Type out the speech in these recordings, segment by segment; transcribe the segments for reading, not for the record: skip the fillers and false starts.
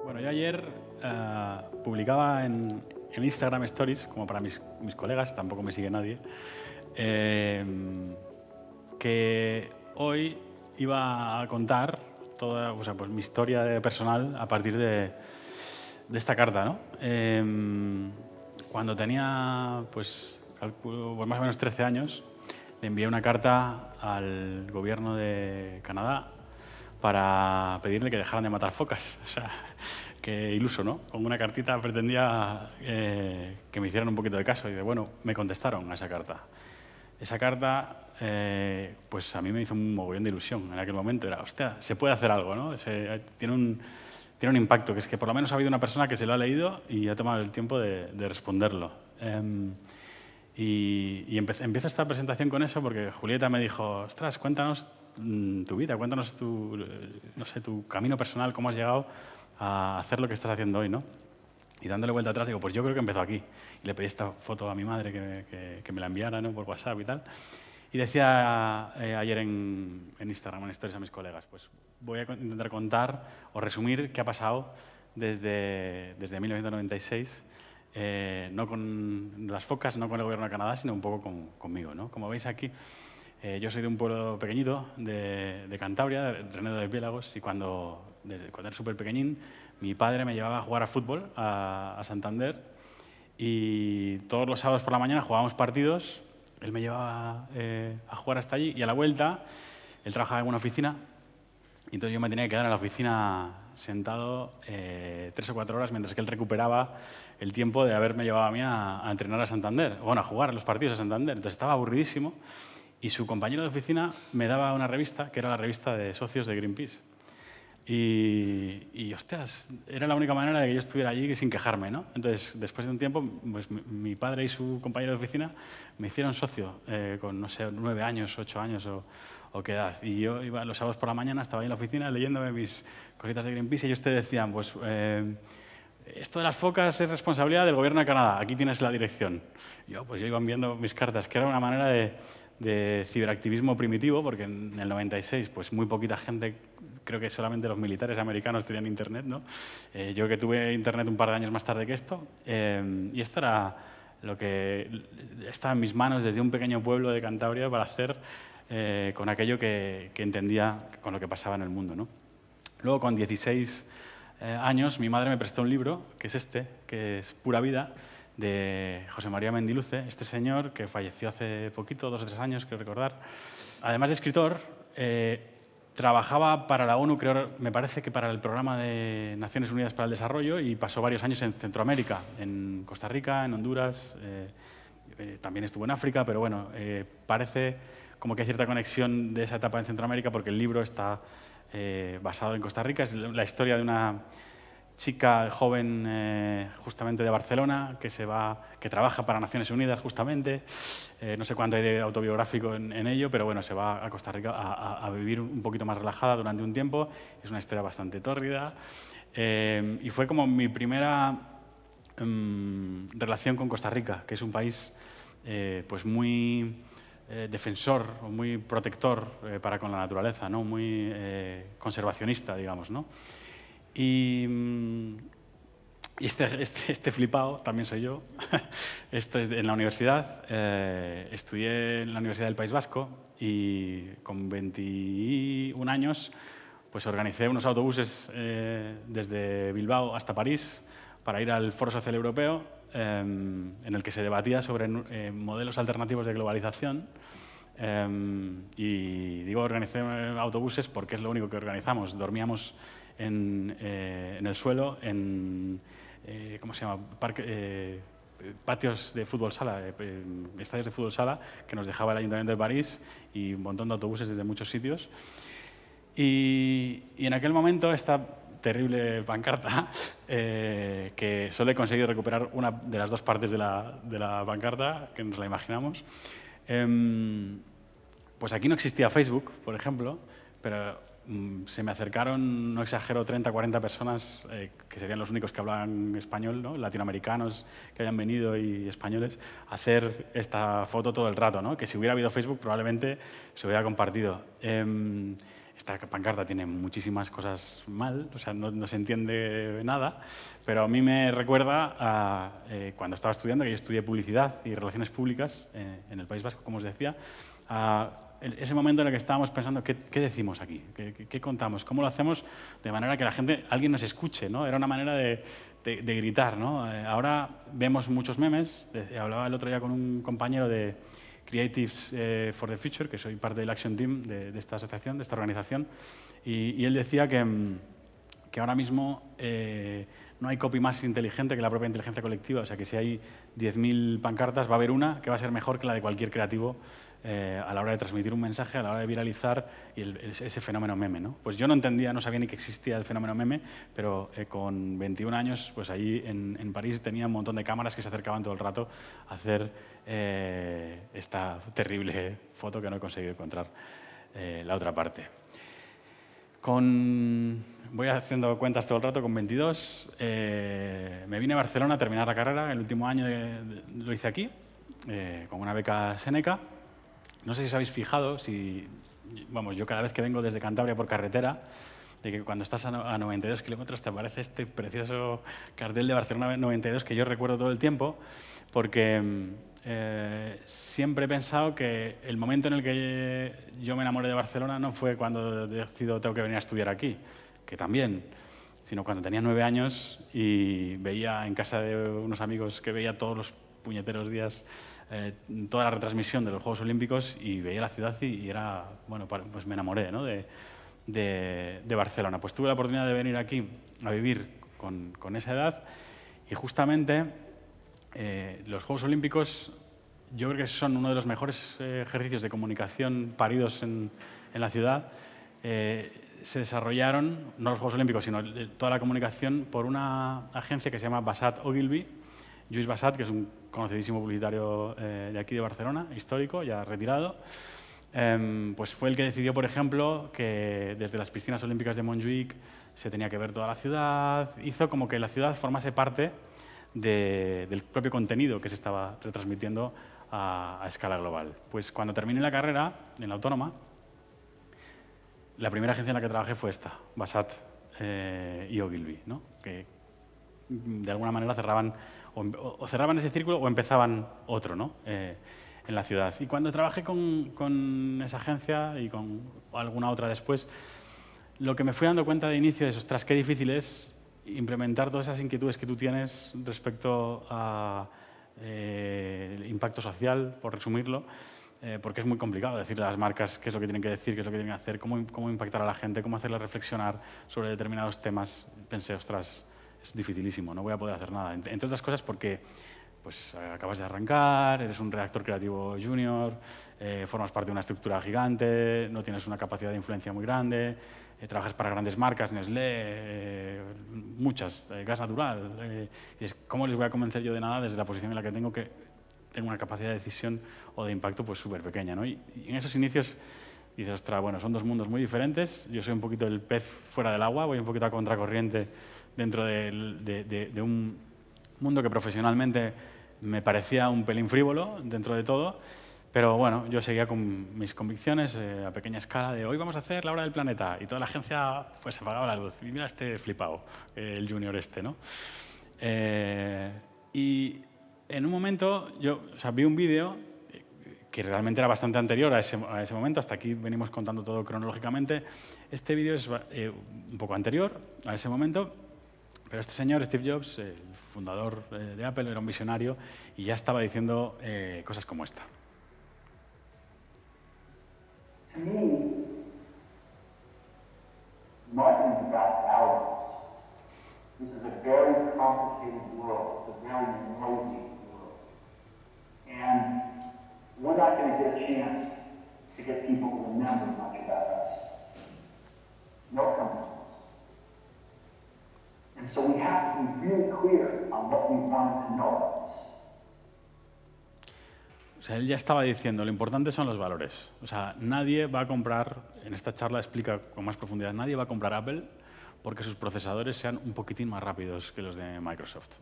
Bueno, yo ayer publicaba en Instagram Stories, como para mis colegas, tampoco me sigue nadie, que hoy iba a contar toda pues mi historia personal a partir de esta carta, ¿no? Cuando tenía, pues, calculo, pues más o menos 13 años, le envié una carta al gobierno de Canadá para pedirle que dejaran de matar focas. O sea, qué iluso, ¿no? Con una cartita pretendía que me hicieran un poquito de caso. Y bueno, me contestaron a esa carta. Esa carta, pues a mí me hizo un mogollón de ilusión en aquel momento. Era, hostia, se puede hacer algo, ¿no? Tiene un impacto, que es que por lo menos ha habido una persona que se lo ha leído y ha tomado el tiempo de responderlo. Y empiezo esta presentación con eso porque Julieta me dijo, ostras, cuéntanos tu vida, cuéntanos tu camino personal, cómo has llegado a hacer lo que estás haciendo hoy, ¿no? Y dándole vuelta atrás, digo, pues yo creo que empezó aquí. Y le pedí esta foto a mi madre que me la enviara, ¿no? Por WhatsApp y tal. Y decía ayer en Instagram, en Stories a mis colegas, pues voy a intentar contar o resumir qué ha pasado desde 1996, no con las focas, no con el gobierno de Canadá, sino un poco conmigo, ¿no? Como veis aquí, yo soy de un pueblo pequeñito de Cantabria, de Renedo de Piélagos, y cuando era súper pequeñín, mi padre me llevaba a jugar a fútbol a Santander y todos los sábados por la mañana jugábamos partidos. Él me llevaba a jugar hasta allí y a la vuelta, él trabajaba en una oficina y entonces yo me tenía que quedar en la oficina sentado 3 o 4 horas mientras que él recuperaba el tiempo de haberme llevado a mí a entrenar a Santander, bueno, a jugar los partidos a Santander. Entonces estaba aburridísimo y su compañero de oficina me daba una revista, que era la revista de socios de Greenpeace. Y hostias, era la única manera de que yo estuviera allí sin quejarme, ¿no? Entonces, después de un tiempo, pues, mi padre y su compañero de oficina me hicieron socio con, no sé, 9 años, 8 años o qué edad. Y yo iba los sábados por la mañana, estaba ahí en la oficina leyéndome mis cositas de Greenpeace y ellos te decían, pues, esto de las focas es responsabilidad del gobierno de Canadá, aquí tienes la dirección. Pues yo iba enviando mis cartas, que era una manera de ciberactivismo primitivo, porque en el 96 pues muy poquita gente, creo que solamente los militares americanos tenían internet, ¿no? Yo que tuve internet un par de años más tarde que esto, y esto era lo que estaba en mis manos desde un pequeño pueblo de Cantabria para hacer con aquello que entendía con lo que pasaba en el mundo, ¿no? Luego, con 16 años, mi madre me prestó un libro, que es este, que es Pura Vida, de José María Mendiluce, este señor que falleció hace poquito, 2 o 3 años, creo recordar. Además de escritor, trabajaba para la ONU, creo, me parece que para el Programa de Naciones Unidas para el Desarrollo, y pasó varios años en Centroamérica, en Costa Rica, en Honduras, también estuvo en África, pero bueno, parece como que hay cierta conexión de esa etapa en Centroamérica porque el libro está basado en Costa Rica. Es la historia de una chica joven justamente de Barcelona que trabaja para Naciones Unidas justamente. No sé cuánto hay de autobiográfico en ello, pero bueno, se va a Costa Rica a vivir un poquito más relajada durante un tiempo. Es una historia bastante tórrida. Y fue como mi primera relación con Costa Rica, que es un país pues muy defensor, muy protector para con la naturaleza, ¿no? Muy conservacionista, digamos, ¿no? Y este flipado también soy yo. Esto es en la universidad. Estudié en la Universidad del País Vasco y con 21 años pues organicé unos autobuses desde Bilbao hasta París para ir al Foro Social Europeo, en el que se debatía sobre modelos alternativos de globalización. Y digo, organicé autobuses porque es lo único que organizamos. Dormíamos en el suelo, en ¿cómo se llama? Patios de fútbol sala, estadios de fútbol sala que nos dejaba el Ayuntamiento de París y un montón de autobuses desde muchos sitios. Y en aquel momento esta terrible pancarta, que solo he conseguido recuperar una de las 2 partes de la pancarta, que nos la imaginamos. Pues aquí no existía Facebook, por ejemplo, pero se me acercaron, no exagero, 30 o 40 personas, que serían los únicos que hablaban español, ¿no? Latinoamericanos que hayan venido y españoles, a hacer esta foto todo el rato, ¿no? Que si hubiera habido Facebook probablemente se hubiera compartido. esta pancarta tiene muchísimas cosas mal, o sea, no se entiende nada, pero a mí me recuerda a cuando estaba estudiando, que yo estudié publicidad y relaciones públicas en el País Vasco, como os decía, a ese momento en el que estábamos pensando qué decimos aquí, qué contamos, cómo lo hacemos de manera que la gente, alguien nos escuche, ¿no? Era una manera de gritar, ¿no? Ahora vemos muchos memes. Hablaba el otro día con un compañero de Creatives for the Future, que soy parte del Action Team de esta asociación, de esta organización, y él decía que ahora mismo no hay copy más inteligente que la propia inteligencia colectiva. O sea, que si hay 10.000 pancartas, va a haber una que va a ser mejor que la de cualquier creativo a la hora de transmitir un mensaje, a la hora de viralizar y ese fenómeno meme, ¿no? Pues yo no entendía, no sabía ni que existía el fenómeno meme, pero con 21 años, pues allí en París tenía un montón de cámaras que se acercaban todo el rato a hacer esta terrible foto que no he conseguido encontrar la otra parte. Voy haciendo cuentas todo el rato, con 22 me vine a Barcelona a terminar la carrera. El último año lo hice aquí, con una beca Seneca. No sé si os habéis fijado, vamos, yo cada vez que vengo desde Cantabria por carretera, de que cuando estás a 92 kilómetros te aparece este precioso cartel de Barcelona 92 que yo recuerdo todo el tiempo, porque siempre he pensado que el momento en el que yo me enamoré de Barcelona no fue cuando decido tengo que venir a estudiar aquí, que también, sino cuando tenía 9 años y veía en casa de unos amigos que veía todos los puñeteros días toda la retransmisión de los Juegos Olímpicos y veía la ciudad y era, bueno, pues me enamoré, ¿no? de Barcelona. Pues tuve la oportunidad de venir aquí a vivir con esa edad y justamente los Juegos Olímpicos yo creo que son uno de los mejores ejercicios de comunicación paridos en la ciudad. Se desarrollaron, no los Juegos Olímpicos, sino toda la comunicación por una agencia que se llama Bassat Ogilvy. Lluís Bassat, que es un conocidísimo publicitario de aquí de Barcelona, histórico, ya retirado, pues fue el que decidió, por ejemplo, que desde las piscinas olímpicas de Montjuïc se tenía que ver toda la ciudad. Hizo como que la ciudad formase parte del propio contenido que se estaba retransmitiendo a escala global. Pues cuando terminé la carrera en la Autónoma, la primera agencia en la que trabajé fue esta, Bassat y Ogilvy, ¿no? Que de alguna manera cerraban ese círculo o empezaban otro, ¿no? En la ciudad. Y cuando trabajé con esa agencia y con alguna otra después, lo que me fui dando cuenta de inicio es, ostras, qué difícil es implementar todas esas inquietudes que tú tienes respecto a impacto social, por resumirlo, porque es muy complicado decirle a las marcas qué es lo que tienen que decir, qué es lo que tienen que hacer, cómo impactar a la gente, cómo hacerles reflexionar sobre determinados temas. Pensé, ostras, es dificilísimo, no voy a poder hacer nada. Entre otras cosas porque pues, acabas de arrancar, eres un redactor creativo junior, formas parte de una estructura gigante, no tienes una capacidad de influencia muy grande, trabajas para grandes marcas, Nestlé, muchas, gas natural. ¿Cómo les voy a convencer yo de nada desde la posición en la que tengo una capacidad de decisión o de impacto pues súper pequeña, ¿no? Y en esos inicios dices, ostras, bueno, son dos mundos muy diferentes. Yo soy un poquito el pez fuera del agua, voy un poquito a contracorriente dentro de un mundo que profesionalmente me parecía un pelín frívolo dentro de todo, pero bueno, yo seguía con mis convicciones a pequeña escala de hoy vamos a hacer la hora del planeta y toda la agencia pues apagaba la luz y mira este flipado, el junior este, ¿no? Y en un momento yo vi un vídeo que realmente era bastante anterior a ese momento, hasta aquí venimos contando todo cronológicamente. Este vídeo es un poco anterior a ese momento, pero este señor, Steve Jobs, el fundador de Apple, era un visionario y ya estaba diciendo cosas como esta. To me, marketing's about values. This is a very complicated world. It's a very noisy world. And we're not going to get a chance to get people to remember much about us. No company. And so we have to be really clear on what we want to know about us. O sea, él ya estaba diciendo, lo importante son los valores. O sea, nadie va a comprar, en esta charla explica con más profundidad, nadie va a comprar Apple porque sus procesadores sean un poquitín más rápidos que los de Microsoft.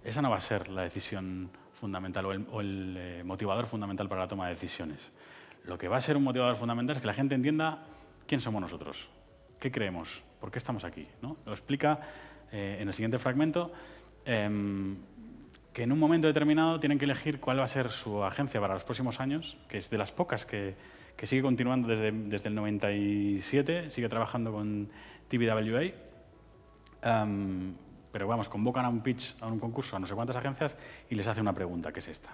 Esa no va a ser la decisión fundamental o el motivador fundamental para la toma de decisiones. Lo que va a ser un motivador fundamental es que la gente entienda ¿quién somos nosotros? ¿Qué creemos? ¿Por qué estamos aquí? ¿No? Lo explica en el siguiente fragmento, que en un momento determinado tienen que elegir cuál va a ser su agencia para los próximos años, que es de las pocas que sigue continuando desde el 97, sigue trabajando con TBWA. Pero vamos, convocan a un pitch, a un concurso, a no sé cuántas agencias y les hace una pregunta, que es esta.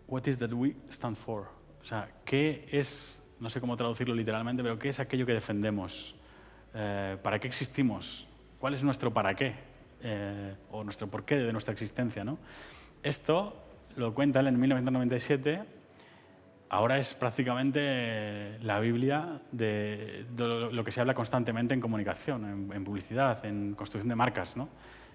What is that we stand for? O sea, ¿qué es, no sé cómo traducirlo literalmente, pero qué es aquello que defendemos? ¿Para qué existimos? ¿Cuál es nuestro para qué? O nuestro porqué de nuestra existencia, ¿no? Esto lo cuenta él en 1997. Ahora es prácticamente la Biblia de lo que se habla constantemente en comunicación, en publicidad, en construcción de marcas, ¿no?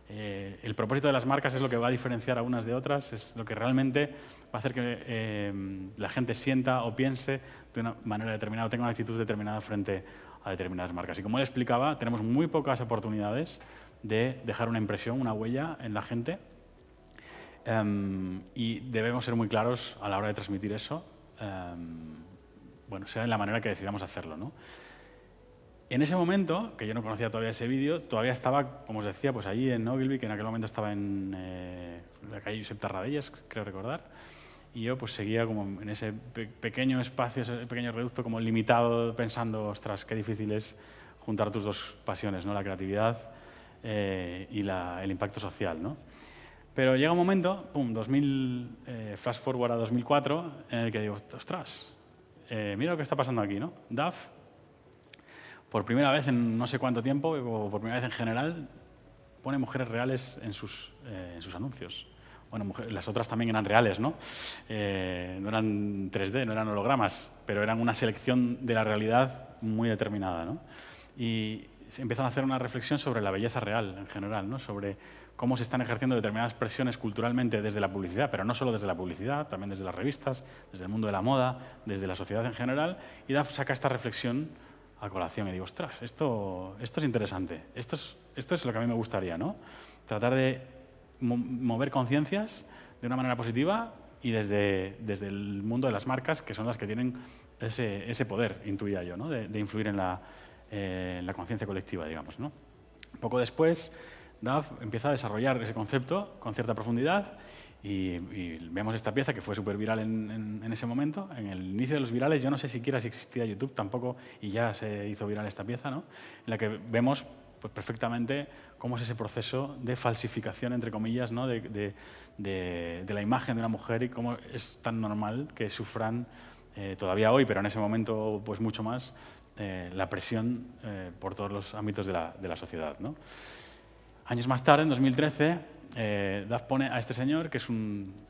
El propósito de las marcas es lo que va a diferenciar a unas de otras, es lo que realmente va a hacer que la gente sienta o piense de una manera determinada, o tenga una actitud determinada frente a determinadas marcas. Y como él explicaba, tenemos muy pocas oportunidades de dejar una impresión, una huella en la gente, y debemos ser muy claros a la hora de transmitir eso, bueno, sea en la manera que decidamos hacerlo, ¿no? En ese momento, que yo no conocía todavía ese vídeo, todavía estaba, como os decía, pues allí en Ogilvy, que en aquel momento estaba en la calle Josep Tarradellas, creo recordar, y yo pues seguía como en ese pequeño espacio, ese pequeño reducto como limitado, pensando, ostras, qué difícil es juntar tus dos pasiones, ¿no? La creatividad y el impacto social, ¿no? Pero llega un momento, pum, flash forward a 2004, en el que digo, ostras, mira lo que está pasando aquí, ¿no? DAF, por primera vez en no sé cuánto tiempo, o por primera vez en general, pone mujeres reales en sus anuncios. Bueno, las otras también eran reales, ¿no? No eran 3D, no eran hologramas, pero eran una selección de la realidad muy determinada, ¿no? Y se empiezan a hacer una reflexión sobre la belleza real en general, ¿no? Sobre cómo se están ejerciendo determinadas presiones culturalmente desde la publicidad, pero no solo desde la publicidad, también desde las revistas, desde el mundo de la moda, desde la sociedad en general, y DAF saca esta reflexión a colación y digo, ostras, esto es interesante, esto es lo que a mí me gustaría, ¿no? Tratar de mover conciencias de una manera positiva y desde el mundo de las marcas, que son las que tienen ese poder, intuía yo, ¿no? de influir en la conciencia colectiva, digamos, ¿no? Poco después, DAF empieza a desarrollar ese concepto con cierta profundidad y vemos esta pieza que fue súper viral en ese momento. En el inicio de los virales, yo no sé siquiera si existía YouTube tampoco, y ya se hizo viral esta pieza, ¿no? En la que vemos pues, perfectamente cómo es ese proceso de falsificación, entre comillas, ¿no? de la imagen de una mujer y cómo es tan normal que sufran todavía hoy, pero en ese momento pues mucho más, la presión por todos los ámbitos de la sociedad, ¿no? Años más tarde, en 2013, DAF pone a este señor, que es un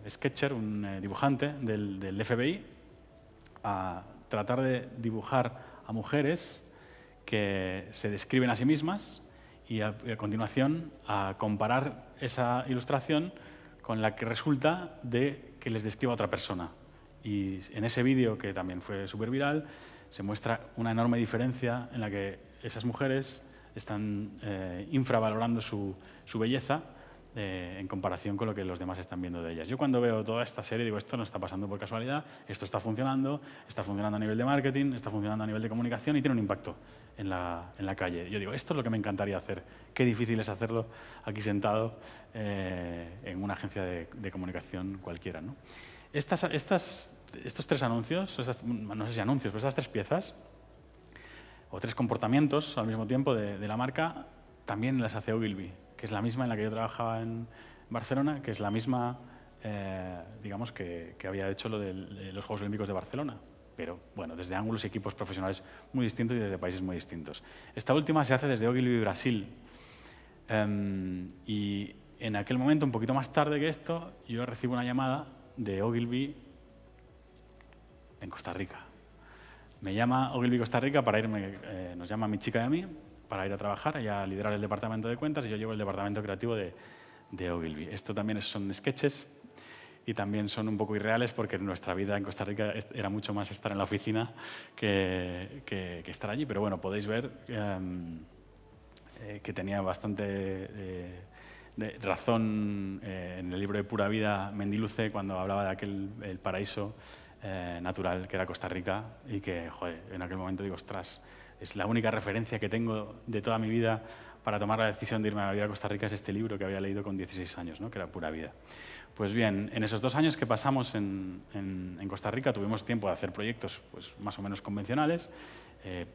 sketcher, un dibujante del FBI, a tratar de dibujar a mujeres que se describen a sí mismas y a continuación a comparar esa ilustración con la que resulta de que les describa a otra persona. Y en ese vídeo, que también fue súper viral, se muestra una enorme diferencia en la que esas mujeres están infravalorando su belleza en comparación con lo que los demás están viendo de ellas. Yo cuando veo toda esta serie digo, esto no está pasando por casualidad, esto está funcionando a nivel de marketing, está funcionando a nivel de comunicación y tiene un impacto en la calle. Yo digo, esto es lo que me encantaría hacer. Qué difícil es hacerlo aquí sentado en una agencia de comunicación cualquiera, ¿no? Estos tres anuncios, no sé si anuncios, pero estas tres piezas, o tres comportamientos al mismo tiempo de la marca, también las hace Ogilvy, que es la misma en la que yo trabajaba en Barcelona, que es la misma, digamos, que había hecho lo de los Juegos Olímpicos de Barcelona, pero bueno, desde ángulos y equipos profesionales muy distintos y desde países muy distintos. Esta última se hace desde Ogilvy Brasil, y en aquel momento, un poquito más tarde que esto, yo recibo una llamada de Ogilvy en Costa Rica. Me llama Ogilvy Costa Rica para irme, nos llama mi chica y a mí, para ir a trabajar y a liderar el departamento de cuentas, y yo llevo el departamento creativo de Ogilvy. Esto también son sketches y también son un poco irreales porque nuestra vida en Costa Rica era mucho más estar en la oficina que estar allí, pero bueno, podéis ver que tenía bastante razón en el libro de Pura Vida, Mendiluce, cuando hablaba de el paraíso natural que era Costa Rica y que, joder, en aquel momento digo, ostras, es la única referencia que tengo de toda mi vida para tomar la decisión de irme a vivir a Costa Rica, es este libro que había leído con 16 años, ¿no? Que era Pura Vida. Pues bien, en esos 2 años que pasamos en Costa Rica tuvimos tiempo de hacer proyectos pues, más o menos convencionales,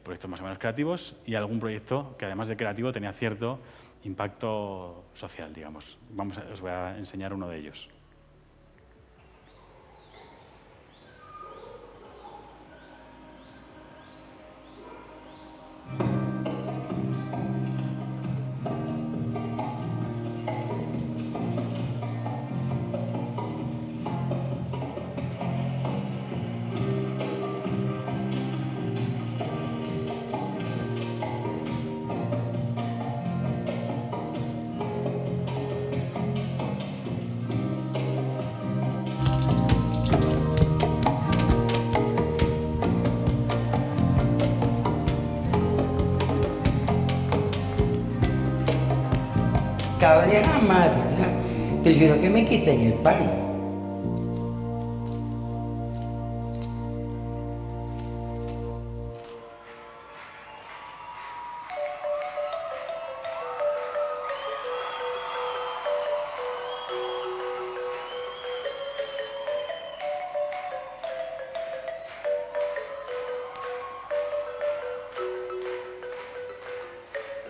proyectos más o menos creativos y algún proyecto que además de creativo tenía cierto impacto social, digamos. Os voy a enseñar uno de ellos. Cable jamás, ¿verdad? Prefiero que me quiten el palo.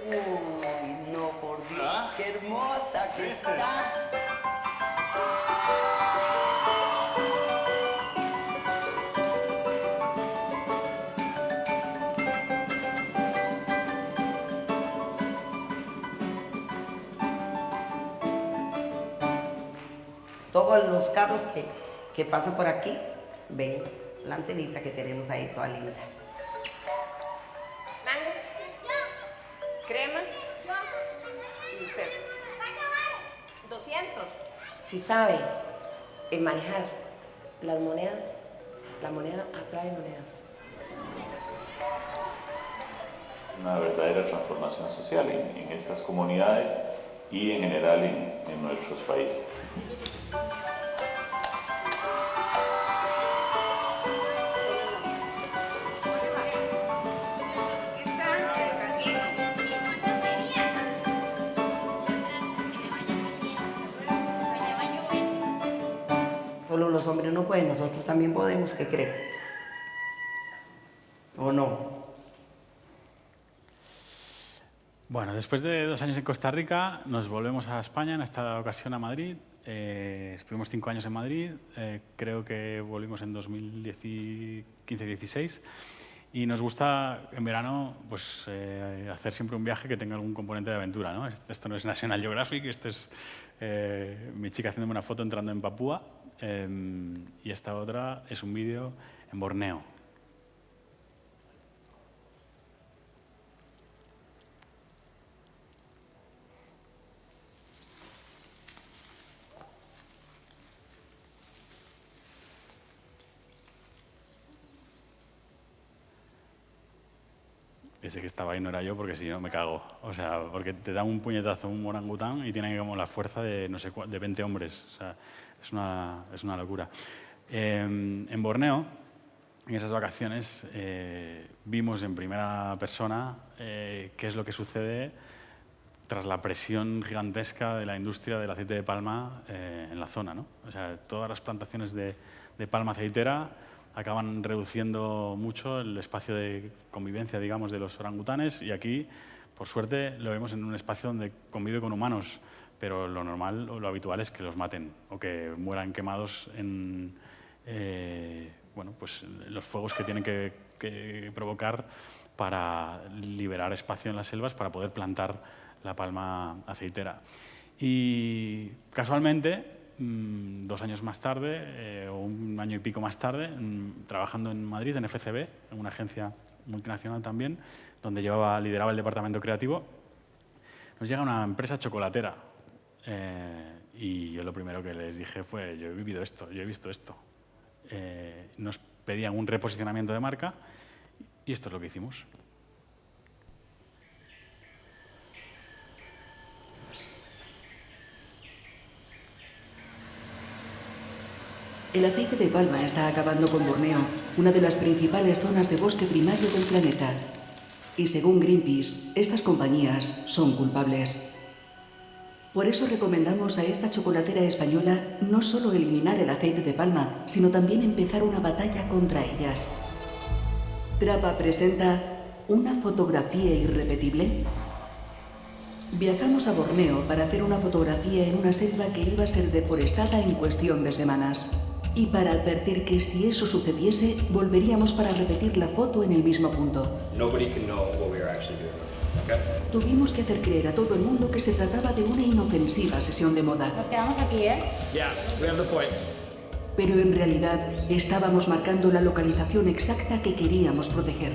Uy, no, por Dios, qué hermosa que está. Todos los carros que pasan por aquí, ven la antenita que tenemos ahí toda linda. ¿Mango? ¿Crema? ¿Y usted? 200. Si sabe manejar las monedas, la moneda atrae monedas. Una verdadera transformación social en estas comunidades y en general en nuestros países. Solo los hombres no pueden, nosotros también podemos, ¿qué creen? ¿O no? Bueno, después de 2 años en Costa Rica, nos volvemos a España, en esta ocasión a Madrid. Estuvimos 5 años en Madrid, creo que volvimos en 2015-16. Y nos gusta en verano pues, hacer siempre un viaje que tenga algún componente de aventura, ¿no? Esto no es National Geographic, esto es mi chica haciéndome una foto entrando en Papúa. Y esta otra es un vídeo en Borneo. Ese que estaba ahí no era yo porque si no me cago. O sea, porque te da un puñetazo un orangután y tiene como la fuerza de, no sé, de 20 hombres. O sea, es una locura. En Borneo, en esas vacaciones, vimos en primera persona qué es lo que sucede tras la presión gigantesca de la industria del aceite de palma en la zona, ¿no? O sea, todas las plantaciones de palma aceitera acaban reduciendo mucho el espacio de convivencia, digamos, de los orangutanes y aquí, por suerte, lo vemos en un espacio donde convive con humanos, pero lo normal o lo habitual es que los maten o que mueran quemados en bueno, pues, los fuegos que tienen que provocar para liberar espacio en las selvas para poder plantar la palma aceitera. Y casualmente, 2 años más tarde, o 1 año y pico más tarde, trabajando en Madrid, en FCB, en una agencia multinacional también, donde lideraba el departamento creativo, nos llega una empresa chocolatera. Y yo lo primero que les dije fue, yo he vivido esto, yo he visto esto. Nos pedían un reposicionamiento de marca y esto es lo que hicimos. El aceite de palma está acabando con Borneo, una de las principales zonas de bosque primario del planeta. Y según Greenpeace, estas compañías son culpables. Por eso recomendamos a esta chocolatera española no solo eliminar el aceite de palma, sino también empezar una batalla contra ellas. Trapa presenta una fotografía irrepetible. Viajamos a Borneo para hacer una fotografía en una selva que iba a ser deforestada en cuestión de semanas. Y para advertir que si eso sucediese, volveríamos para repetir la foto en el mismo punto. Tuvimos que hacer creer a todo el mundo que se trataba de una inofensiva sesión de moda. Nos quedamos aquí, ¿eh? Pero en realidad estábamos marcando la localización exacta que queríamos proteger.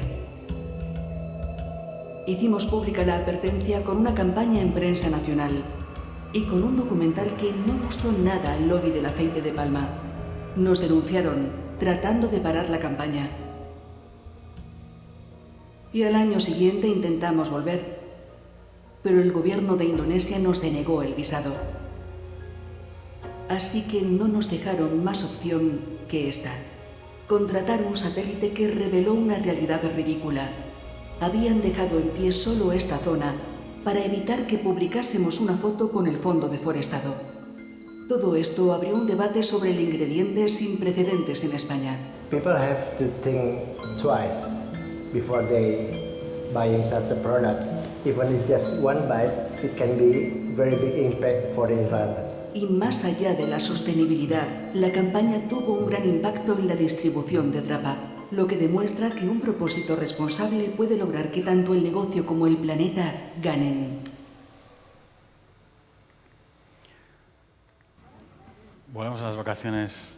Hicimos pública la advertencia con una campaña en prensa nacional y con un documental que no gustó nada al lobby del aceite de palma. Nos denunciaron tratando de parar la campaña. Y al año siguiente intentamos volver, pero el gobierno de Indonesia nos denegó el visado. Así que no nos dejaron más opción que esta: contratar un satélite que reveló una realidad ridícula. Habían dejado en pie solo esta zona para evitar que publicásemos una foto con el fondo deforestado. Todo esto abrió un debate sobre el ingrediente sin precedentes en España. People have to think twice before they buying such a product. Even if it's just one bite, it can be very big impact for the environment. Y más allá de la sostenibilidad, la campaña tuvo un gran impacto en la distribución de Trapa, lo que demuestra que un propósito responsable puede lograr que tanto el negocio como el planeta ganen. Volvemos a las vacaciones,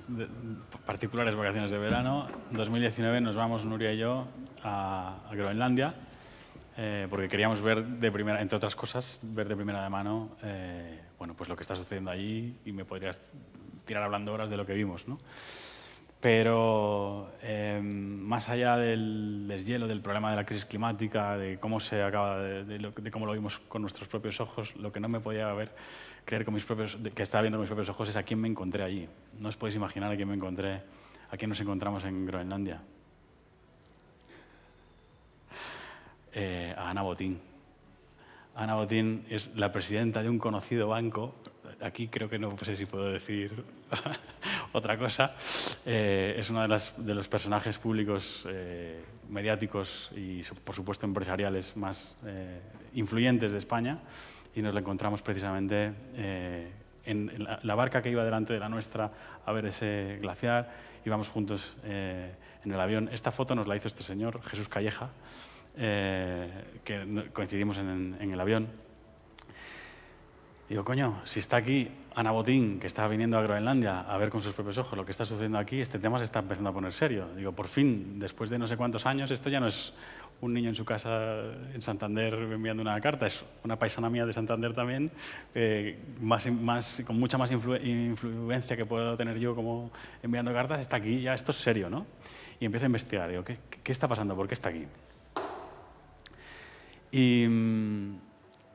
particulares vacaciones de verano. En 2019 nos vamos, Nuria y yo, a Groenlandia, porque queríamos ver de primera, entre otras cosas, ver de primera de mano bueno, pues lo que está sucediendo allí, y me podrías tirar hablando horas de lo que vimos, ¿no? Pero más allá del deshielo, del problema de la crisis climática, de cómo se acaba, de cómo lo vimos con nuestros propios ojos, lo que no me podía creer con que estaba viendo con mis propios ojos es a quién me encontré allí. No os podéis imaginar a quién nos encontramos en Groenlandia. A Ana Botín. Ana Botín es la presidenta de un conocido banco. Aquí creo que no sé si puedo decir otra cosa. Es uno de los personajes públicos, mediáticos y, por supuesto, empresariales más influyentes de España, y nos la encontramos precisamente en la barca que iba delante de la nuestra a ver ese glaciar. Íbamos juntos en el avión. Esta foto nos la hizo este señor, Jesús Calleja, que coincidimos en el avión. Digo, coño, si está aquí Ana Botín, que está viniendo a Groenlandia a ver con sus propios ojos lo que está sucediendo aquí, este tema se está empezando a poner serio. Digo, por fin, después de no sé cuántos años, esto ya no es un niño en su casa en Santander enviando una carta, es una paisana mía de Santander también, con mucha más influencia que puedo tener yo como enviando cartas, está aquí, ya esto es serio, ¿no? Y empiezo a investigar, digo, ¿qué está pasando? ¿Por qué está aquí? Y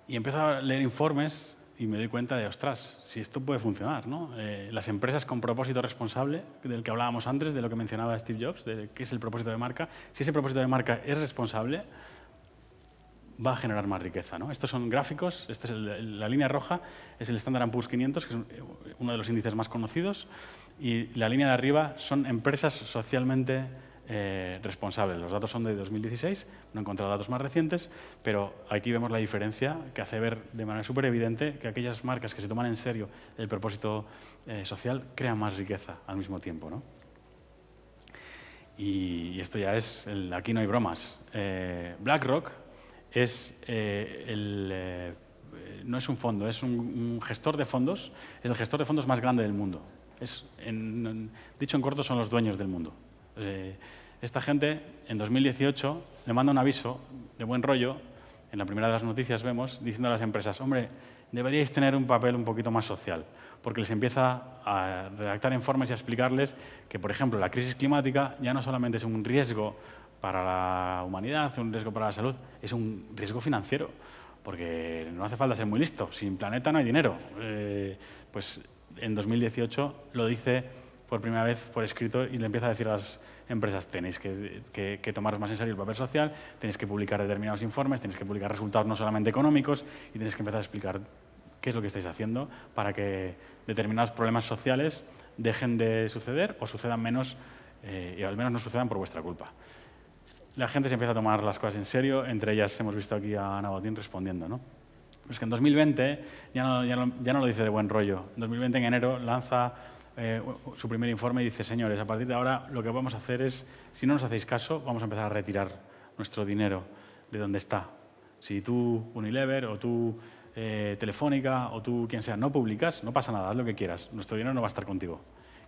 empiezo a leer informes y me doy cuenta de, ostras, si esto puede funcionar, ¿no? Las empresas con propósito responsable, del que hablábamos antes, de lo que mencionaba Steve Jobs, de qué es el propósito de marca, si ese propósito de marca es responsable, va a generar más riqueza, ¿no? Estos son gráficos, la línea roja es el Standard & Poor's 500, que es uno de los índices más conocidos, y la línea de arriba son empresas socialmente responsables. Los datos son de 2016, no he encontrado datos más recientes, pero aquí vemos la diferencia que hace ver de manera súper evidente que aquellas marcas que se toman en serio el propósito social crean más riqueza al mismo tiempo, ¿no? Y esto ya es, aquí no hay bromas. BlackRock es no es un fondo, es un gestor de fondos, es el gestor de fondos más grande del mundo. Dicho en corto, son los dueños del mundo. Esta gente, en 2018, le manda un aviso de buen rollo, en la primera de las noticias vemos, diciendo a las empresas, hombre, deberíais tener un papel un poquito más social, porque les empieza a redactar informes y a explicarles que, por ejemplo, la crisis climática ya no solamente es un riesgo para la humanidad, un riesgo para la salud, es un riesgo financiero, porque no hace falta ser muy listo, sin planeta no hay dinero. Pues en 2018 lo dice por primera vez por escrito y le empieza a decir a las empresas: tenéis que tomaros más en serio el papel social, tenéis que publicar determinados informes, tenéis que publicar resultados no solamente económicos y tenéis que empezar a explicar qué es lo que estáis haciendo para que determinados problemas sociales dejen de suceder o sucedan menos y al menos no sucedan por vuestra culpa. La gente se empieza a tomar las cosas en serio, entre ellas hemos visto aquí a Ana Botín respondiendo, ¿no? Pues que en 2020 ya no lo dice de buen rollo. En 2020, en enero, lanza su primer informe y dice: señores, a partir de ahora lo que vamos a hacer es, si no nos hacéis caso, vamos a empezar a retirar nuestro dinero de donde está. Si tú, Unilever, o tú, Telefónica, o tú, quien sea, no publicas, no pasa nada, haz lo que quieras, nuestro dinero no va a estar contigo.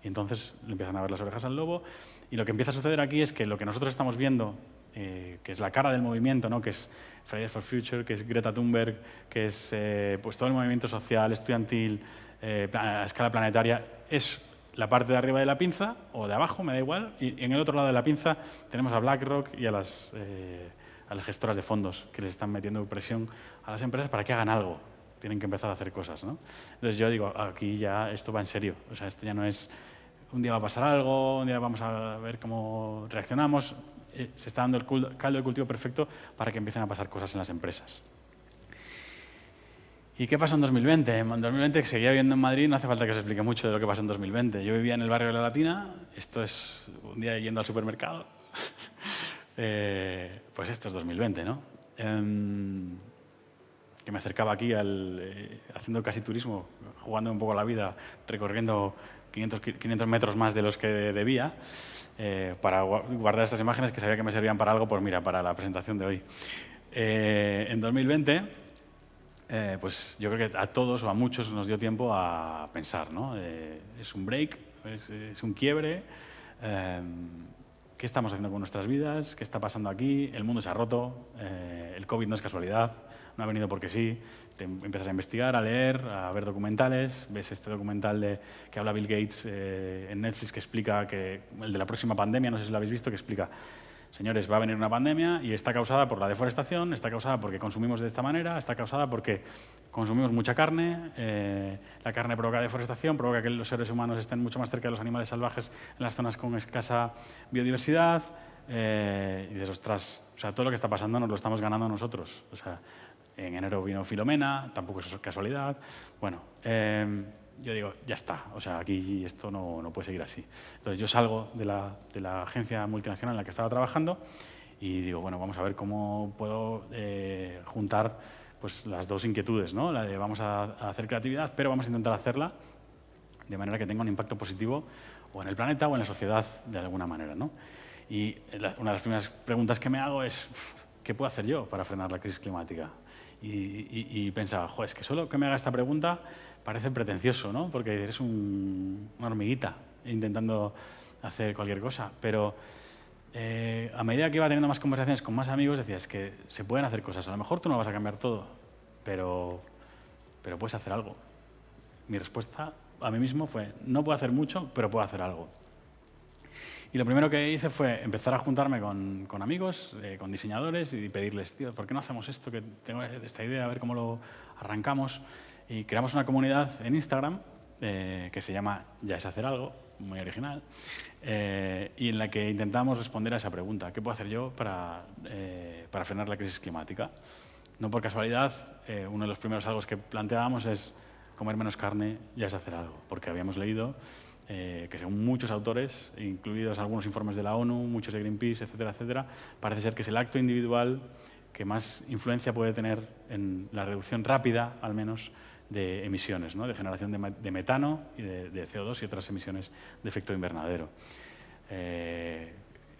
Y entonces le empiezan a ver las orejas al lobo y lo que empieza a suceder aquí es que lo que nosotros estamos viendo, que es la cara del movimiento, ¿no? Que es Fridays for Future, que es Greta Thunberg, que es pues todo el movimiento social, estudiantil, a escala planetaria, es la parte de arriba de la pinza o de abajo, me da igual, y en el otro lado de la pinza tenemos a BlackRock y a las gestoras de fondos que les están metiendo presión a las empresas para que hagan algo. Tienen que empezar a hacer cosas, ¿no? Entonces yo digo, aquí ya esto va en serio. O sea, esto ya no es un día va a pasar algo, un día vamos a ver cómo reaccionamos. Se está dando el caldo de cultivo perfecto para que empiecen a pasar cosas en las empresas. ¿Y qué pasó en 2020? En 2020 seguía viviendo en Madrid, no hace falta que os explique mucho de lo que pasó en 2020. Yo vivía en el barrio de la Latina, esto es un día yendo al supermercado. Pues esto es 2020, ¿no? Que me acercaba aquí haciendo casi turismo, jugando un poco a la vida, recorriendo 500 metros más de los que debía, para guardar estas imágenes que sabía que me servían para algo, pues mira, para la presentación de hoy. En 2020, pues yo creo que a todos o a muchos nos dio tiempo a pensar, ¿no? Es un break, es un quiebre. ¿Qué estamos haciendo con nuestras vidas? ¿Qué está pasando aquí? El mundo se ha roto, el COVID no es casualidad, no ha venido porque sí. Te empiezas a investigar, a leer, a ver documentales. Ves este documental que habla Bill Gates en Netflix que explica que el de la próxima pandemia, no sé si lo habéis visto, que explica: señores, va a venir una pandemia y está causada por la deforestación, está causada porque consumimos de esta manera, está causada porque consumimos mucha carne, la carne provoca deforestación, provoca que los seres humanos estén mucho más cerca de los animales salvajes en las zonas con escasa biodiversidad, y dices, ostras, o sea, todo lo que está pasando nos lo estamos ganando nosotros. O sea, en enero vino Filomena, tampoco es casualidad. Bueno, yo digo, ya está, o sea, aquí esto no puede seguir así. Entonces yo salgo de la agencia multinacional en la que estaba trabajando y digo, bueno, vamos a ver cómo puedo juntar pues, las dos inquietudes, ¿no? La de vamos a hacer creatividad, pero vamos a intentar hacerla de manera que tenga un impacto positivo o en el planeta o en la sociedad de alguna manera, ¿no? Y una de las primeras preguntas que me hago es, ¿qué puedo hacer yo para frenar la crisis climática? Y pensaba, joder, es que solo que me haga esta pregunta parece pretencioso, ¿no? Porque eres una hormiguita intentando hacer cualquier cosa. Pero a medida que iba teniendo más conversaciones con más amigos, decía, es que se pueden hacer cosas. A lo mejor tú no vas a cambiar todo, pero puedes hacer algo. Mi respuesta a mí mismo fue, no puedo hacer mucho, pero puedo hacer algo. Y lo primero que hice fue empezar a juntarme con amigos, con diseñadores y pedirles, tío, ¿por qué no hacemos esto? Que tengo esta idea, a ver cómo lo arrancamos. Y creamos una comunidad en Instagram que se llama Ya es hacer algo, muy original, y en la que intentamos responder a esa pregunta, ¿qué puedo hacer yo para frenar la crisis climática? No por casualidad, uno de los primeros algo que planteábamos es comer menos carne ya es hacer algo, porque habíamos leído que según muchos autores, incluidos algunos informes de la ONU, muchos de Greenpeace, etcétera, etcétera, parece ser que es el acto individual que más influencia puede tener en la reducción rápida, al menos, de emisiones, ¿no? De generación de metano y de CO2 y otras emisiones de efecto invernadero.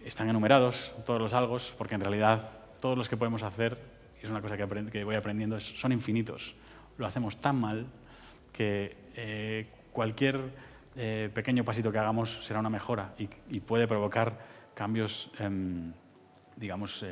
Están enumerados todos los algos, porque en realidad todos los que podemos hacer, y es una cosa que voy aprendiendo, son infinitos. Lo hacemos tan mal que cualquier pequeño pasito que hagamos será una mejora y puede provocar cambios, digamos,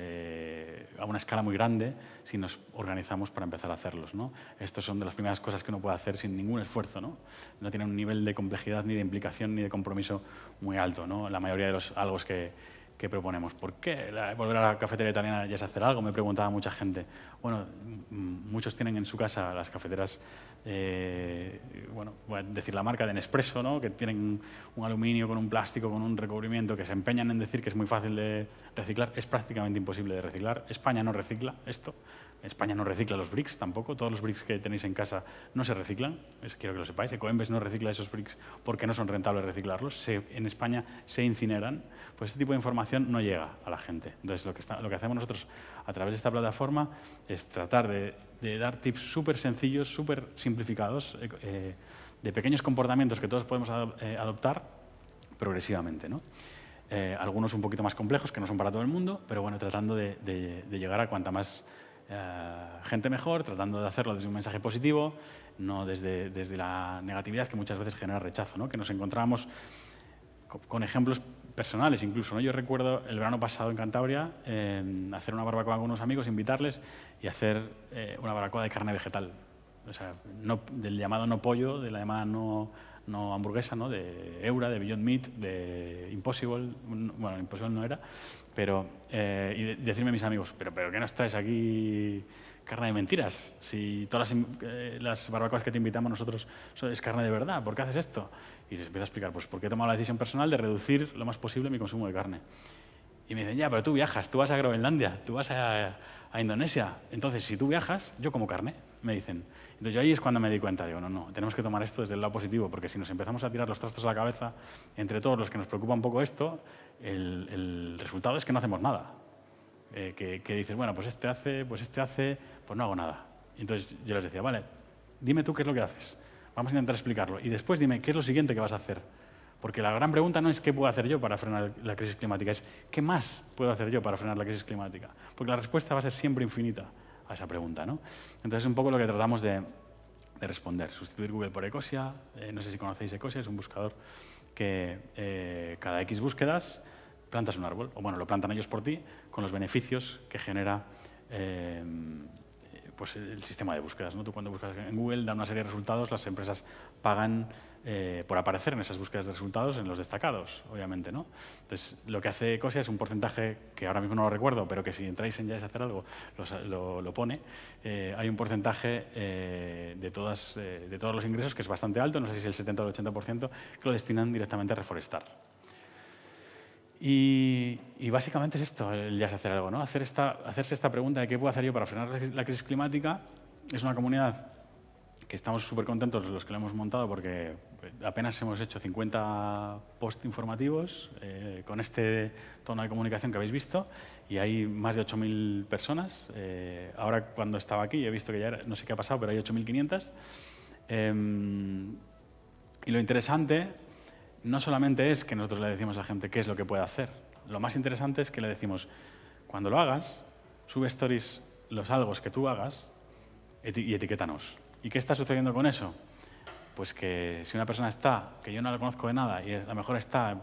a una escala muy grande si nos organizamos para empezar a hacerlos, ¿no? Estas son de las primeras cosas que uno puede hacer sin ningún esfuerzo, ¿no? No tienen un nivel de complejidad, ni de implicación, ni de compromiso muy alto, ¿no? La mayoría de los algos que que proponemos. ¿Por qué volver a la cafetería italiana ya es hacer algo? Me preguntaba mucha gente. Bueno, muchos tienen en su casa las cafeteras, bueno, voy a decir la marca de Nespresso, ¿no? Que tienen un aluminio con un plástico, con un recubrimiento, que se empeñan en decir que es muy fácil de reciclar. Es prácticamente imposible de reciclar. España no recicla esto. España no recicla los bricks tampoco. Todos los bricks que tenéis en casa no se reciclan. Quiero que lo sepáis. Ecoembes no recicla esos bricks porque no son rentables reciclarlos. En España se incineran. Pues este tipo de información no llega a la gente. Entonces, lo que hacemos nosotros a través de esta plataforma es tratar de dar tips súper sencillos, súper simplificados, de pequeños comportamientos que todos podemos adoptar progresivamente, ¿no? Algunos un poquito más complejos, que no son para todo el mundo, pero bueno, tratando de llegar a cuanta más gente mejor, tratando de hacerlo desde un mensaje positivo, no desde la negatividad que muchas veces genera rechazo, ¿no? Que nos encontramos con ejemplos personales incluso, ¿no? Yo recuerdo el verano pasado en Cantabria hacer una barbacoa con unos amigos, invitarles y hacer una barbacoa de carne vegetal. O sea, del llamado no pollo, de la llamada no hamburguesa, ¿no? De Eura, de Beyond Meat, de Impossible. Bueno, Impossible no era, pero y decirme a mis amigos, ¿pero qué nos traes aquí carne de mentiras? Si todas las barbacoas que te invitamos nosotros es carne de verdad, ¿por qué haces esto? Y les empiezo a explicar, pues porque he tomado la decisión personal de reducir lo más posible mi consumo de carne. Y me dicen, ya, pero tú viajas, tú vas a Groenlandia, tú vas a Indonesia. Entonces, si tú viajas, yo como carne, me dicen. Entonces, yo ahí es cuando me di cuenta, digo, no, tenemos que tomar esto desde el lado positivo, porque si nos empezamos a tirar los trastos a la cabeza, entre todos los que nos preocupa un poco esto, el resultado es que no hacemos nada. Que dices, bueno, pues este hace, pues no hago nada. Y entonces yo les decía, vale, dime tú qué es lo que haces. Vamos a intentar explicarlo. Y después dime qué es lo siguiente que vas a hacer. Porque la gran pregunta no es qué puedo hacer yo para frenar la crisis climática, es qué más puedo hacer yo para frenar la crisis climática. Porque la respuesta va a ser siempre infinita a esa pregunta, ¿no? Entonces es un poco lo que tratamos de responder. Sustituir Google por Ecosia. No sé si conocéis Ecosia, es un buscador que cada X búsquedas plantas un árbol. O bueno, lo plantan ellos por ti con los beneficios que genera pues el sistema de búsquedas, ¿no? Tú cuando buscas en Google da una serie de resultados, las empresas pagan por aparecer en esas búsquedas de resultados en los destacados, obviamente, ¿no? Entonces, lo que hace Ecosia es un porcentaje que ahora mismo no lo recuerdo, pero que si entráis en Ya es hacer algo, lo pone. Hay un porcentaje de todos los ingresos que es bastante alto, no sé si es el 70 o el 80%, que lo destinan directamente a reforestar. Y básicamente es esto, el Ya es hacer algo, ¿no? Hacerse esta pregunta de qué puedo hacer yo para frenar la crisis climática. Es una comunidad que estamos súper contentos los que lo hemos montado porque apenas hemos hecho 50 posts informativos con este tono de comunicación que habéis visto y hay más de 8.000 personas. Ahora cuando estaba aquí he visto que ya no sé qué ha pasado, pero hay 8.500. Y lo interesante no solamente es que nosotros le decimos a la gente qué es lo que puede hacer. Lo más interesante es que le decimos, cuando lo hagas, sube stories los algos que tú hagas y etiquétanos. ¿Y qué está sucediendo con eso? Pues que si una persona que yo no la conozco de nada y a lo mejor está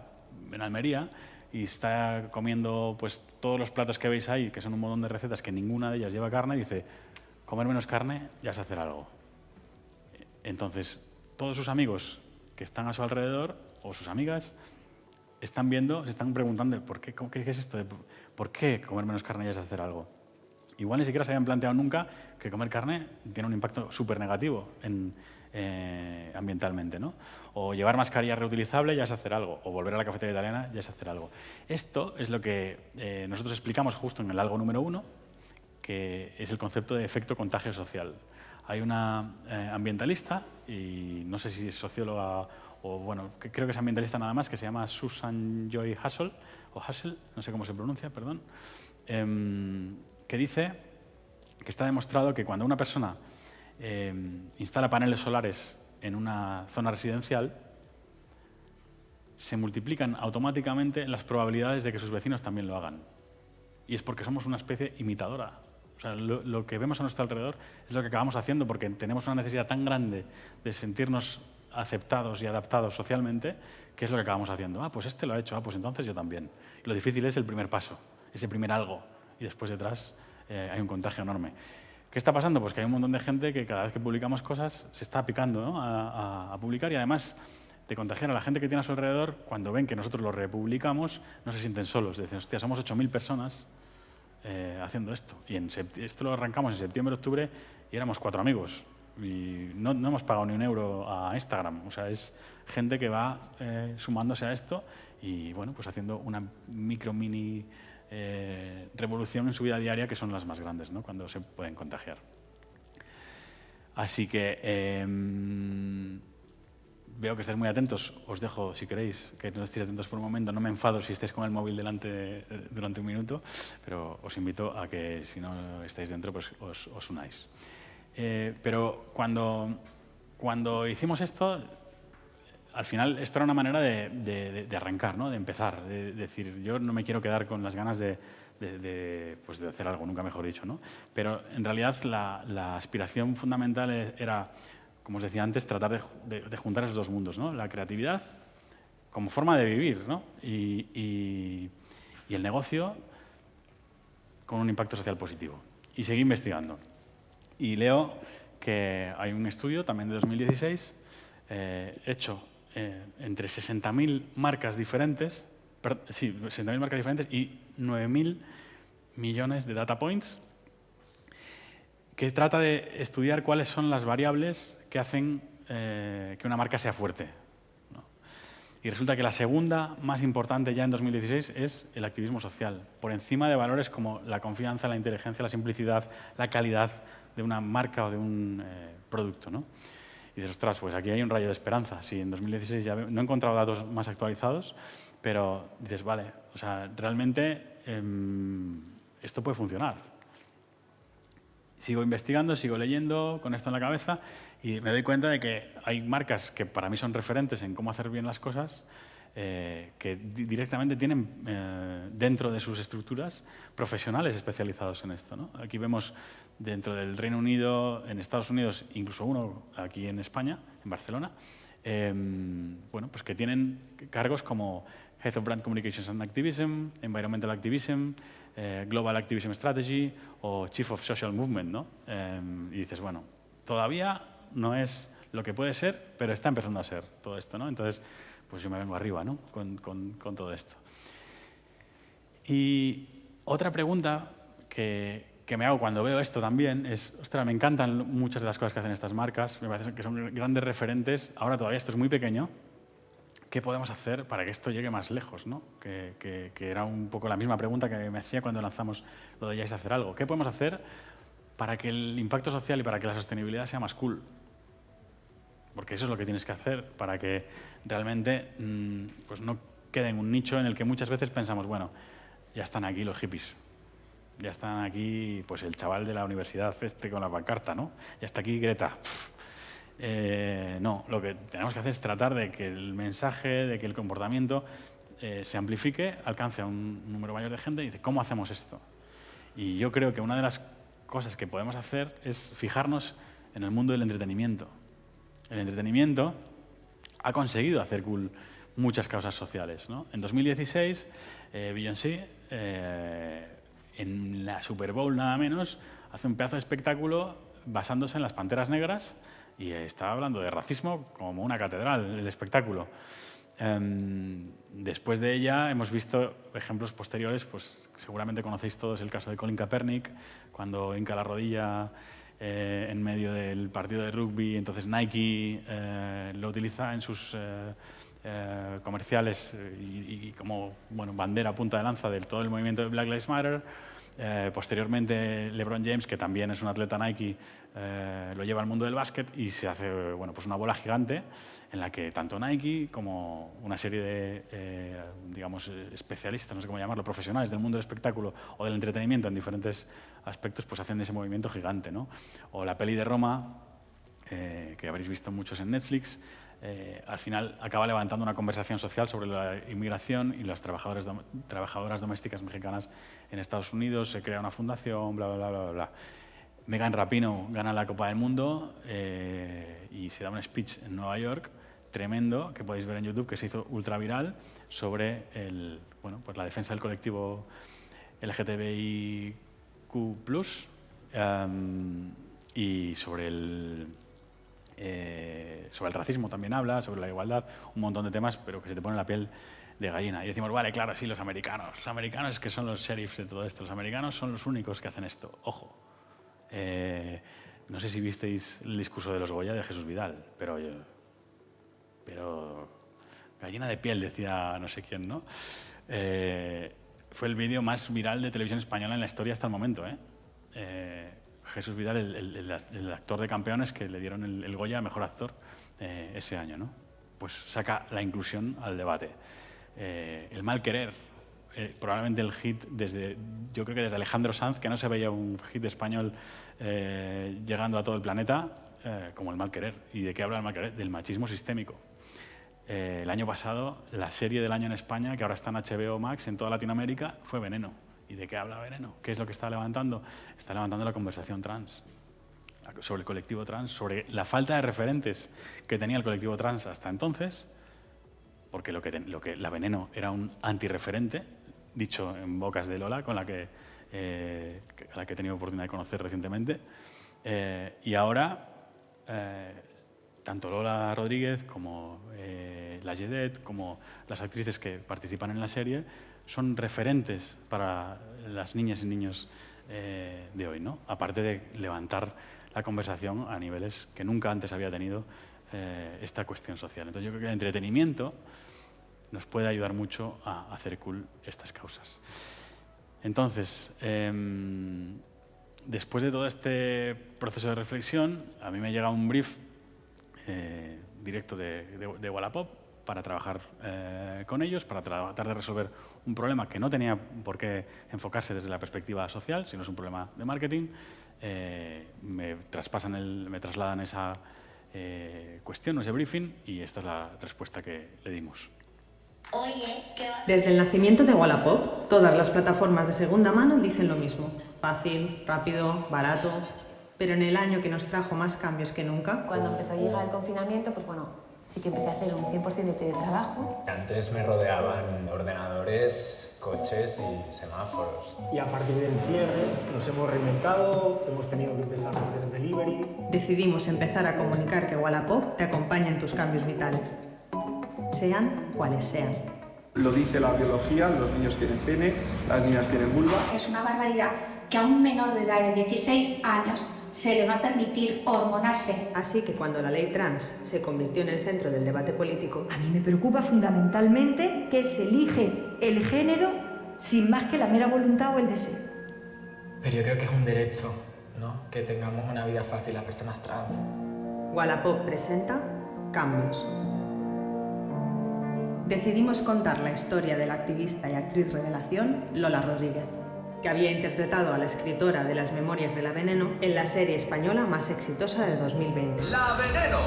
en Almería y está comiendo pues, todos los platos que veis ahí, que son un montón de recetas que ninguna de ellas lleva carne, dice, comer menos carne ya es hacer algo. Entonces, todos sus amigos que están a su alrededor o sus amigas están viendo, se están preguntando ¿qué es esto? ¿Por qué comer menos carne ya es hacer algo? Igual ni siquiera se habían planteado nunca que comer carne tiene un impacto súper negativo ambientalmente, ¿no? O llevar mascarilla reutilizable ya es hacer algo, o volver a la cafetería italiana ya es hacer algo. Esto es lo que nosotros explicamos justo en el algo número 1, que es el concepto de efecto contagio social. Hay una ambientalista, y no sé si es socióloga o bueno, creo que es ambientalista nada más, que se llama Susan Joy Hassel, no sé cómo se pronuncia, perdón, que dice que está demostrado que cuando una persona instala paneles solares en una zona residencial, se multiplican automáticamente las probabilidades de que sus vecinos también lo hagan. Y es porque somos una especie imitadora. O sea, lo que vemos a nuestro alrededor es lo que acabamos haciendo porque tenemos una necesidad tan grande de sentirnos aceptados y adaptados socialmente, que es lo que acabamos haciendo. Pues este lo ha hecho, pues entonces yo también. Y lo difícil es el primer paso, ese primer algo, y después detrás hay un contagio enorme. ¿Qué está pasando? Pues que hay un montón de gente que cada vez que publicamos cosas se está picando, ¿no? a publicar y además de contagiar a la gente que tiene a su alrededor. Cuando ven que nosotros lo republicamos, no se sienten solos. Dicen, hostia, somos 8.000 personas haciendo esto. Y esto lo arrancamos en septiembre, octubre, y éramos 4 amigos. Y no hemos pagado ni un euro a Instagram. O sea, es gente que va sumándose a esto y, bueno, pues haciendo una mini revolución en su vida diaria, que son las más grandes, ¿no? Cuando se pueden contagiar. Así que veo que estáis muy atentos. Os dejo, si queréis, que no estéis atentos por un momento. No me enfado si estáis con el móvil delante durante un minuto, pero os invito a que, si no estáis dentro, pues os unáis. Pero cuando hicimos esto, al final esto era una manera de arrancar, ¿no? De empezar, de decir, yo no me quiero quedar con las ganas de hacer algo, nunca mejor dicho, ¿no? Pero en realidad la aspiración fundamental era, como os decía antes, tratar de juntar esos dos mundos, ¿no? La creatividad como forma de vivir, ¿no? Y el negocio con un impacto social positivo. Y seguí investigando. Y leo que hay un estudio, también de 2016, hecho entre 60.000 marcas diferentes, 60.000 marcas diferentes y 9.000 millones de data points, que trata de estudiar cuáles son las variables que hacen que una marca sea fuerte, ¿no? Y resulta que la segunda más importante ya en 2016 es el activismo social, por encima de valores como la confianza, la inteligencia, la simplicidad, la calidad de una marca o de un producto, ¿no? Y dices, ostras, pues aquí hay un rayo de esperanza. Sí, en 2016 ya no he encontrado datos más actualizados, pero dices, vale, o sea, realmente esto puede funcionar. Sigo investigando, sigo leyendo con esto en la cabeza y me doy cuenta de que hay marcas que para mí son referentes en cómo hacer bien las cosas, que directamente tienen dentro de sus estructuras profesionales especializados en esto, ¿no? Aquí vemos dentro del Reino Unido, en Estados Unidos, incluso uno aquí en España, en Barcelona, bueno, pues que tienen cargos como Head of Brand Communications and Activism, Environmental Activism, Global Activism Strategy o Chief of Social Movement, ¿no? Y dices, bueno, todavía no es lo que puede ser, pero está empezando a ser todo esto, ¿no? Entonces, pues yo me vengo arriba, ¿no? con todo esto. Y otra pregunta que me hago cuando veo esto también es, ostras, me encantan muchas de las cosas que hacen estas marcas, me parece que son grandes referentes, ahora todavía esto es muy pequeño, ¿qué podemos hacer para que esto llegue más lejos, ¿no? Que era un poco la misma pregunta que me hacía cuando lanzamos lo de Yais hacer algo. ¿Qué podemos hacer para que el impacto social y para que la sostenibilidad sea más cool? Porque eso es lo que tienes que hacer para que realmente pues no quede en un nicho en el que muchas veces pensamos, bueno, ya están aquí los hippies, ya están aquí pues el chaval de la universidad con la pancarta, ¿no? Ya está aquí Greta. No, lo que tenemos que hacer es tratar de que el mensaje, de que el comportamiento se amplifique, alcance a un número mayor de gente y dice, ¿cómo hacemos esto? Y yo creo que una de las cosas que podemos hacer es fijarnos en el mundo del entretenimiento. El entretenimiento ha conseguido hacer cool muchas causas sociales, ¿no? En 2016, Beyoncé, en la Super Bowl nada menos, hace un pedazo de espectáculo basándose en las Panteras Negras y está hablando de racismo como una catedral, el espectáculo. Después de ella hemos visto ejemplos posteriores, pues seguramente conocéis todos el caso de Colin Kaepernick, cuando hinca la rodilla en medio del partido de rugby, entonces Nike lo utiliza en sus comerciales y como bueno, bandera, punta de lanza de todo el movimiento de Black Lives Matter. Posteriormente LeBron James, que también es un atleta Nike, lo lleva al mundo del básquet y se hace bueno, pues una bola gigante en la que tanto Nike como una serie de digamos, especialistas, no sé cómo llamarlo, profesionales del mundo del espectáculo o del entretenimiento en diferentes aspectos, pues hacen ese movimiento gigante, ¿no? O la peli de Roma, que habréis visto muchos en Netflix, al final acaba levantando una conversación social sobre la inmigración y las trabajadoras domésticas mexicanas en Estados Unidos, se crea una fundación, bla, bla, bla, bla, bla. Megan Rapinoe gana la Copa del Mundo y se da un speech en Nueva York tremendo, que podéis ver en YouTube, que se hizo ultra viral, sobre bueno, pues la defensa del colectivo LGTBIQ+, y sobre sobre el racismo también habla, sobre la igualdad, un montón de temas, pero que se te pone la piel de gallina. Y decimos, vale, claro, sí, los americanos que son los sheriffs de todo esto, los americanos son los únicos que hacen esto. Ojo, no sé si visteis el discurso de los Goya de Jesús Vidal, pero gallina de piel, decía no sé quién, ¿no? Fue el vídeo más viral de televisión española en la historia hasta el momento, Jesús Vidal, el actor de Campeones, que le dieron el Goya a Mejor Actor ese año, ¿no? Pues saca la inclusión al debate. El mal querer, probablemente el hit yo creo que desde Alejandro Sanz, que no se veía un hit español llegando a todo el planeta como el mal querer. ¿Y de qué habla el mal querer? Del machismo sistémico. El año pasado, la serie del año en España, que ahora está en HBO Max en toda Latinoamérica, fue Veneno. ¿Y de qué habla Veneno? ¿Qué es lo que está levantando? Está levantando la conversación trans, sobre el colectivo trans, sobre la falta de referentes que tenía el colectivo trans hasta entonces, porque lo que la Veneno era un antirreferente, dicho en bocas de Lola, a la que he tenido oportunidad de conocer recientemente, y ahora tanto Lola Rodríguez como la Jedet, como las actrices que participan en la serie, son referentes para las niñas y niños de hoy, ¿no? Aparte de levantar la conversación a niveles que nunca antes había tenido esta cuestión social. Entonces yo creo que el entretenimiento nos puede ayudar mucho a hacer cool estas causas. Entonces, después de todo este proceso de reflexión, a mí me llega un brief directo de Wallapop para trabajar con ellos, para tratar de resolver un problema que no tenía por qué enfocarse desde la perspectiva social, sino es un problema de marketing. Me trasladan esa cuestión, ese briefing, y esta es la respuesta que le dimos. Desde el nacimiento de Wallapop, todas las plataformas de segunda mano dicen lo mismo. Fácil, rápido, barato. Pero en el año que nos trajo más cambios que nunca... Cuando empezó a llegar el confinamiento, pues bueno, sí que empecé a hacer un 100% de teletrabajo. Antes me rodeaban ordenadores, coches y semáforos. Y a partir del cierre nos hemos reinventado, hemos tenido que empezar a hacer delivery. Decidimos empezar a comunicar que Wallapop te acompaña en tus cambios vitales, sean cuales sean. Lo dice la biología, los niños tienen pene, las niñas tienen vulva. Es una barbaridad que a un menor de edad de 16 años se le va a permitir hormonarse. Así que cuando la ley trans se convirtió en el centro del debate político... A mí me preocupa fundamentalmente que se elige el género sin más que la mera voluntad o el deseo. Pero yo creo que es un derecho, ¿no? Que tengamos una vida fácil las personas trans. Wallapop presenta Cambios. Decidimos contar la historia de la activista y actriz revelación Lola Rodríguez, que había interpretado a la escritora de las Memorias de la Veneno en la serie española más exitosa de 2020. ¡La Veneno!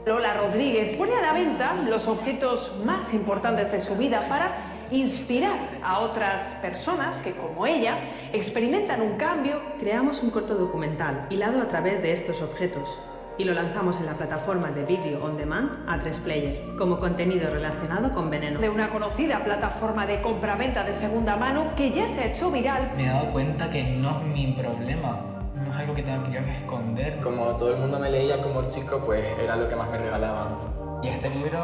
Lola Rodríguez pone a la venta los objetos más importantes de su vida para inspirar a otras personas que, como ella, experimentan un cambio. Creamos un corto documental hilado a través de estos objetos y lo lanzamos en la plataforma de Video On Demand A3Player como contenido relacionado con Veneno. De una conocida plataforma de compraventa de segunda mano que ya se ha hecho viral. Me he dado cuenta que no es mi problema, no es algo que tenga que esconder. Como todo el mundo me leía como chico, pues era lo que más me regalaban. Y este libro,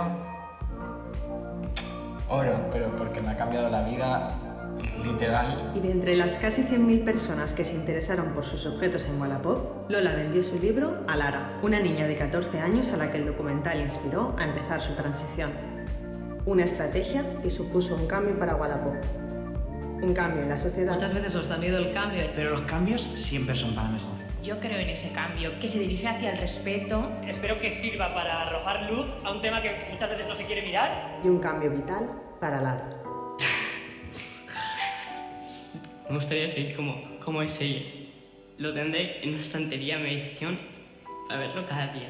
oro, pero porque me ha cambiado la vida, literal. Y de entre las casi 100.000 personas que se interesaron por sus objetos en Wallapop, Lola vendió su libro a Lara, una niña de 14 años a la que el documental inspiró a empezar su transición. Una estrategia que supuso un cambio para Wallapop. Un cambio en la sociedad. Muchas veces nos da miedo el cambio. Pero los cambios siempre son para mejor. Yo creo en ese cambio, que se dirige hacia el respeto. Espero que sirva para arrojar luz a un tema que muchas veces no se quiere mirar. Y un cambio vital para Lara. Me gustaría seguir como es ella. Lo tendré en una estantería de meditación para verlo cada día.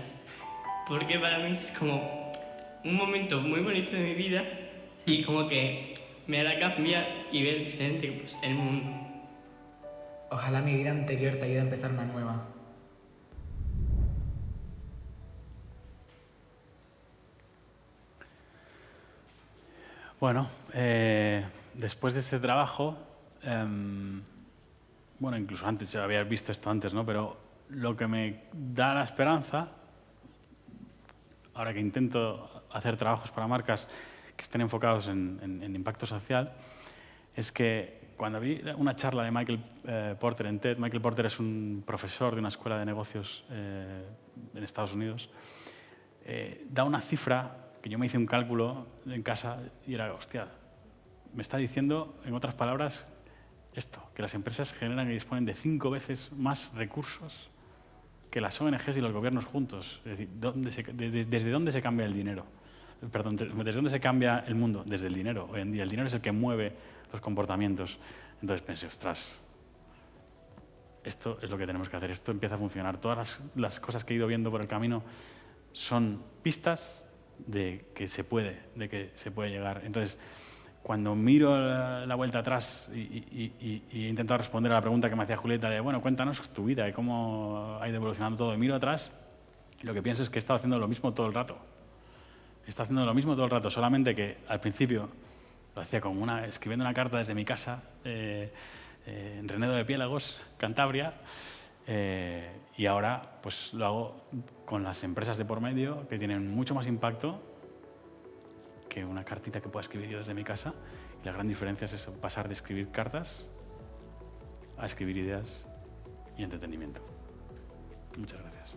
Porque para mí es como un momento muy bonito de mi vida y como que me hará cambiar y ver diferente pues, el mundo. Ojalá mi vida anterior te ayude a empezar una nueva. Bueno, después de este trabajo, bueno, incluso antes, ya había visto esto antes, ¿no? Pero lo que me da la esperanza ahora que intento hacer trabajos para marcas que estén enfocados en impacto social, es que cuando vi una charla de Michael Porter en TED, Michael Porter es un profesor de una escuela de negocios en Estados Unidos, da una cifra que yo me hice un cálculo en casa y era, hostia, me está diciendo, en otras palabras, esto, que las empresas generan y disponen de 5 veces más recursos que las ONGs y los gobiernos juntos. Es decir, ¿desde dónde se cambia el dinero? Perdón, ¿desde dónde se cambia el mundo? Desde el dinero. Hoy en día el dinero es el que mueve los comportamientos. Entonces pensé, ostras, esto es lo que tenemos que hacer, esto empieza a funcionar. Todas las cosas que he ido viendo por el camino son pistas de que se puede llegar. Entonces, cuando miro la vuelta atrás y he intentado responder a la pregunta que me hacía Julieta de, bueno, cuéntanos tu vida y cómo ha ido evolucionando todo, y miro atrás, y lo que pienso es que he estado haciendo lo mismo todo el rato. He estado haciendo lo mismo todo el rato, solamente que al principio lo hacía como escribiendo una carta desde mi casa, en Renedo de Piélagos, Cantabria, y ahora pues lo hago con las empresas de por medio, que tienen mucho más impacto que una cartita que pueda escribir yo desde mi casa. Y la gran diferencia es eso, pasar de escribir cartas a escribir ideas y entretenimiento. Muchas gracias.